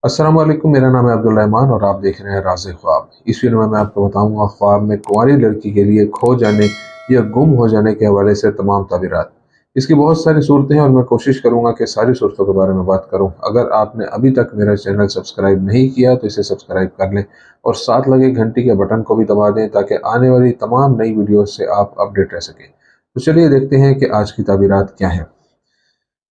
अस्सलाम वालेकुम, मेरा नाम है अब्दुल रहमान और आप देख रहे हैं राज़ ख्वाब। इस वीडियो में मैं आपको बताऊंगा ख्वाब में कुंवारी लड़की के लिए खो जाने या गुम हो जाने के हवाले से तमाम ताबीरात। इसकी बहुत सारी सूरतें हैं और मैं कोशिश करूंगा कि सारी सूरतों के बारे में बात करूं। अगर आपने अभी तक मेरा चैनल सब्सक्राइब नहीं किया तो इसे सब्सक्राइब कर लें और साथ लगे घंटी के बटन को भी दबा दें ताकि आने वाली तमाम नई वीडियो से आप अपडेट रह सकें। तो चलिए देखते हैं कि आज की ताबीरात क्या है।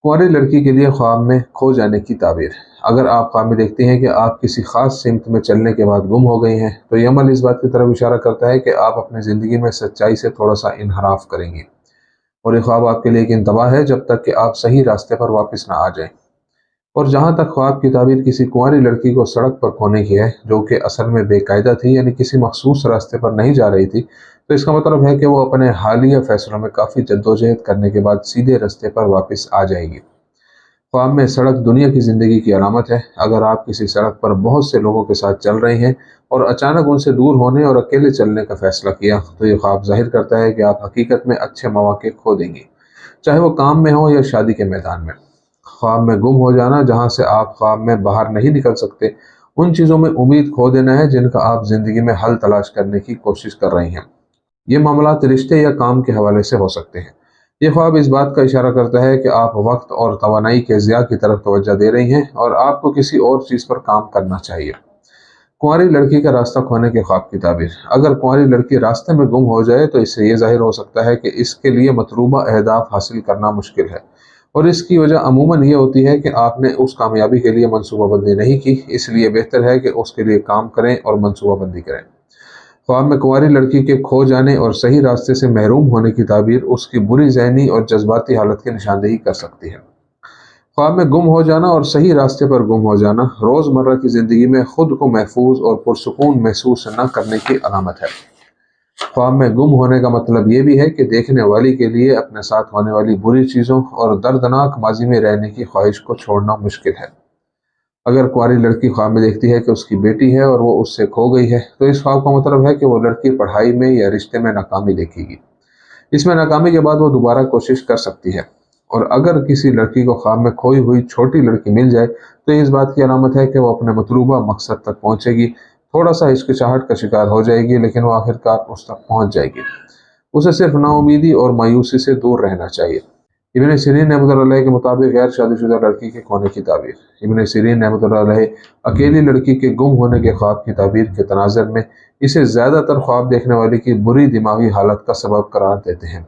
कुंवारी लड़की के लिए ख्वाब में खो जाने की ताबीर। अगर आप ख्वाब में देखते हैं कि आप किसी खास सिमत में चलने के बाद गुम हो गई हैं तो यह अमल इस बात की तरफ इशारा करता है कि आप अपनी ज़िंदगी में सच्चाई से थोड़ा सा इनहराफ करेंगी और ये ख्वाब आपके लिए एक इंतबाह है जब तक कि आप सही रास्ते पर वापस ना आ जाएं। और जहाँ तक ख्वाब की ताबीर किसी कुंवारी लड़की को सड़क पर खोने की है जो कि असल में बेकायदा थी, यानी किसी मखसूस रास्ते पर नहीं जा रही थी, तो इसका मतलब है कि वो अपने हालिया फैसलों में काफ़ी जद्दोजहद करने के बाद सीधे रास्ते पर वापस आ जाएगी। ख्वाब में सड़क दुनिया की ज़िंदगी की अलामत है। अगर आप किसी सड़क पर बहुत से लोगों के साथ चल रहे हैं और अचानक उनसे दूर होने और अकेले चलने का फैसला किया तो ये ख्वाब जाहिर करता है कि आप हकीकत में अच्छे मौके खो देंगी, चाहे वो काम में हो या शादी के मैदान में। ख्वाब में गुम हो जाना, जहाँ से आप ख्वाब में बाहर नहीं निकल सकते, उन चीज़ों में उम्मीद खो देना है जिनका आप ज़िंदगी में हल तलाश करने की कोशिश कर रही हैं। ये मामलात रिश्ते या काम के हवाले से हो सकते हैं। ये ख्वाब इस बात का इशारा करता है कि आप वक्त और तवानाई के ज़िया की तरफ तवज्जो दे रही हैं और आपको किसी और चीज़ पर काम करना चाहिए। कुंवारी लड़की का रास्ता खोने के ख्वाब की ताबीर। अगर कुंवारी लड़की रास्ते में गुम हो जाए तो इससे ये जाहिर हो सकता है कि इसके लिए मतलूबा अहदाफ हासिल करना मुश्किल है और इसकी वजह अमूमन ये होती है कि आपने उस कामयाबी के लिए मनसूबाबंदी नहीं की। इसलिए बेहतर है कि उसके लिए काम करें और मनसूबाबंदी करें। ख्वाब में कुंवारी लड़की के खो जाने और सही रास्ते से महरूम होने की ताबीर उसकी बुरी ज़हनी और जज्बाती हालत की निशानदेही कर सकती है। ख्वाब में गुम हो जाना और सही रास्ते पर गुम हो जाना रोज़मर्रा की ज़िंदगी में खुद को महफूज और पुरसुकून महसूस न करने की अलामत है। ख्वाब में गुम होने का मतलब ये भी है कि देखने वाली के लिए अपने साथ होने वाली बुरी चीज़ों और दर्दनाक माजी में रहने की ख्वाहिश को छोड़ना मुश्किल है। अगर कुंवारी लड़की ख्वाब में देखती है कि उसकी बेटी है और वो उससे खो गई है तो इस ख्वाब का मतलब है कि वो लड़की पढ़ाई में या रिश्ते में नाकामी देखेगी। इसमें नाकामी के बाद वो दोबारा कोशिश कर सकती है। और अगर किसी लड़की को ख्वाब में खोई हुई छोटी लड़की मिल जाए तो इस बात की अलामत है कि वो अपने मतलूबा मकसद तक पहुंचेगी। थोड़ा सा हिचकिचाहट का शिकार हो जाएगी लेकिन वो आखिरकार उस तक पहुंच जाएगी। उसे सिर्फ नाउमीदी और मायूसी से दूर रहना चाहिए। इब्न सीरीन रहमतुल्लाह के मुताबिक गैर शादीशुदा लड़की के खोने की ताबीर। इब्न सीरीन रहमतुल्लाह अकेली लड़की के गुम होने के ख्वाब की ताबीर के तनाज़र में इसे ज़्यादातर ख्वाब देखने वाले की बुरी दिमागी हालत का सबब करार देते हैं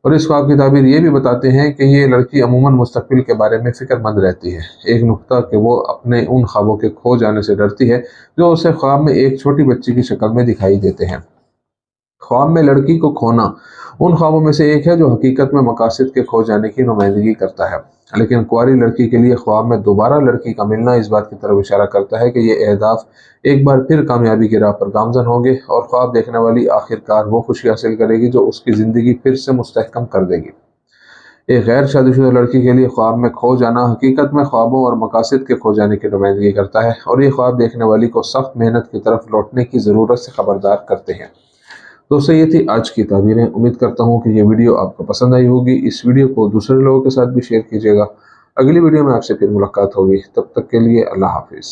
और इस ख्वाब की ताबीर ये भी बताते हैं कि ये लड़की अमूमन मुस्तकबिल के बारे में फ़िक्रमंद रहती है। एक नुक्ता कि वो अपने उन ख्वाबों के खो जाने से डरती है जो उसे ख्वाब में एक छोटी बच्ची की शक्ल में दिखाई देते हैं। ख्वाब में लड़की को खोना उन ख्वाबों में से एक है जो हकीकत में मकासद के खो जाने की नुमाइंदगी करता है। लेकिन कुंवारी लड़की के लिए ख्वाब में दोबारा लड़की का मिलना इस बात की तरफ इशारा करता है कि ये अहदाफ एक बार फिर कामयाबी की राह पर गामजन होंगे और ख्वाब देखने वाली आखिरकार वो खुशी हासिल करेगी जो उसकी ज़िंदगी फिर से मुस्तहकम कर देगी। एक गैर शादीशुदा लड़की के लिए ख्वाब में खो जाना हकीकत में ख्वाबों और मकासद के खो जाने की नुमाइंदगी करता है और ये ख्वाब देखने वाली को सख्त मेहनत की तरफ लौटने की ज़रूरत से खबरदार करते हैं। दोस्तों, ये थी आज की ताबीरें। उम्मीद करता हूँ कि ये वीडियो आपको पसंद आई होगी। इस वीडियो को दूसरे लोगों के साथ भी शेयर कीजिएगा। अगली वीडियो में आपसे फिर मुलाकात होगी। तब तक के लिए अल्लाह हाफिज़।